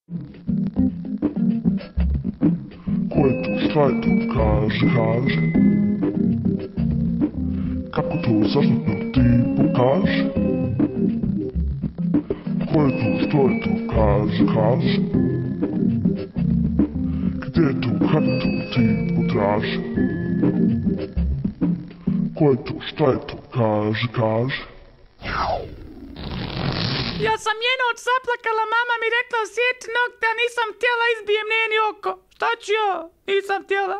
Ko je tu, šta je tu, kaži. Kako to, zašto to ti pokaži? Ko je tu, što je tu, kaži. Gdje je tu, kako to ti potraži? Ko je tu, šta je tu, kaži. Ja sam njenoć zaplakala, mama mi rekla osjeti nokte, a nisam htjela izbijem njeni oko. Šta ću ja? Nisam htjela.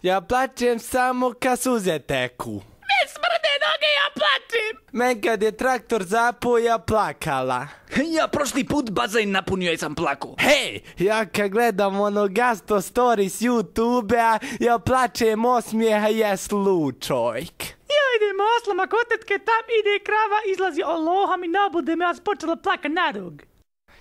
Ja plačem samo kad suze teku. Me smrde noge, ja plačem. Men kad je traktor zapo, ja plakala. Ja prošli put bazen napunio i sam plako. Hej, ja kad gledam ono Gasto Stories YouTube-a, ja plačem osmijeha je slučajk. Ja idem oslama kod tetke, tam ide krava, izlazi Allaha mi nabude me, ja sam počela plaka na rog.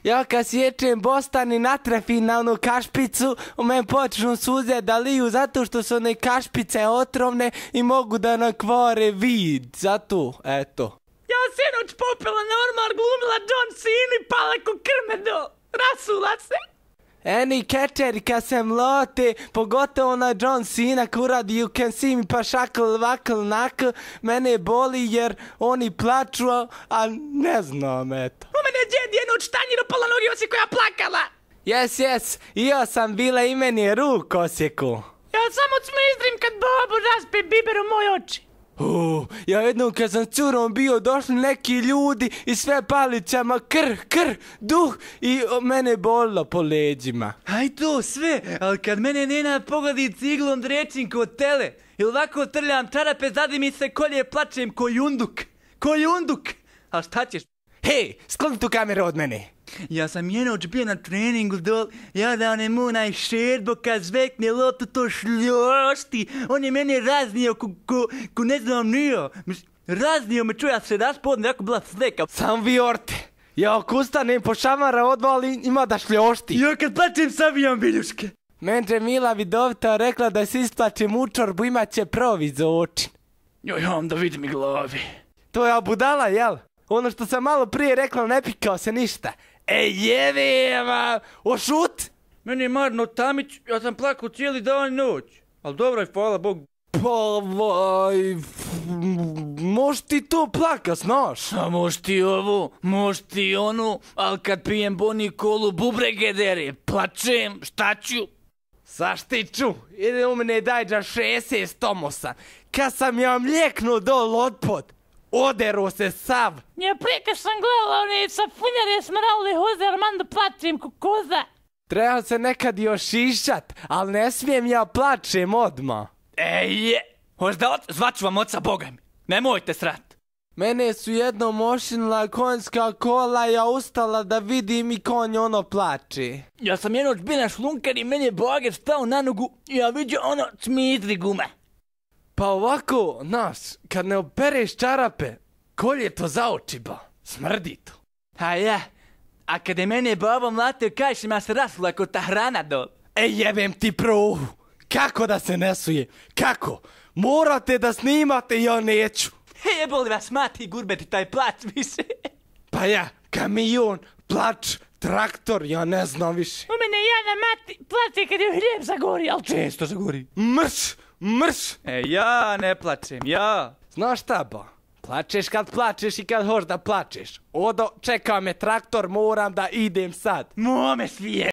Ja kad sječem bostan i natrefim na onu kašpicu, u men počnu suze da liju zato što su one kašpice otrovne i mogu da nakvare vid. Zato, eto. Ja sinoć popila normal, glumila John Cena i pala ko krmedo. Rasula se. Eni kečeri kad se mlote, pogotovo na John Cena ko uradi You Can See Me pa šakl vakl nakl, mene boli jer oni plaču, a ne znam, eto. U mene djed jednoć tanjiro pola noge osi koja plakala. Jes, i ja sam bila i meni je ruk osjeku. Ja samo smizdrim kad babu raspe biber u moj oči. Ja jednom kad sam curom bio, došli neki ljudi i sve palićama kr, duh i mene bolilo po leđima. Aj to sve, ali kad mene Nena pogodi ciglom drečim kod tele, ili ovako trljam čarape, zadi mi se kolje, plačem ko junduk. A šta ćeš? Hej, skloni tu kameru od mene. Ja sam jednoć bio na treningu dol, ja da ne mu onaj šerbo kad zvekne lotu to šljošti, on je mene raznio ko ne znam nio. Raznio me, čuja se raspodne, jako bila sleka. Sam vi orte, ja ako ustanem po šamara odvali ima da šljošti. Ja kad plačem savijam biljuške. Menče Mila Vidovita rekla da se isplačem u čorbu, imat će provid za oči. Joj, onda vidi mi glavi. To je budala, jel? Ono što sam malo prije rekla, ne pikao se ništa. Jevima, ošut! Meni je Marno Tamić, ja sam plakao cijeli dan i noć. Ali dobro je, hvala Bogu. Moš ti to plaka, znaš? A moš ti ovo, moš ti ono, ali kad pijem boni kolu bubrege dere, plačem, šta ću? Saštiću, ide u mene dajđa 60 tomosa. Kad sam ja mlijeknuo dol otpod, odero se sav. Ja prije kad sam gledala one safunjare smarale hoze, Armando plačem ko koza. Treba se nekad još išat, ali ne smijem ja plačem odmah. Je, hoš da zvaću vam oca Boga mi, nemojte srat. Mene su jednom ošinila konjska kola, ja ustala da vidim i konj ono plače. Ja sam jednoć bio na šlunker i meni je bager stao na nogu i ja vidio ono cmitri gume. Pa ovako, znaš, kad ne opereš čarape, kolje to za oči ba, smrdi to. A kad je mene baba mlatio, kažeš ima se rasula kod ta hrana dol. Jebem ti pruhu, kako da se ne suje, kako? Morate da snimate, ja neću. Jeboli vas mati, gurbeti taj plač više. Pa ja, kamion, plač, traktor, ja ne znam više. U mene Jana mati plače kad je hljeb zagori, ali Često zagori. Mrš. Ja ne plačem, ja. Znaš šta ba? Plačeš kad plačeš i kad hoš da plačeš. Odo, čeka me traktor, moram da idem sad. Mome svije.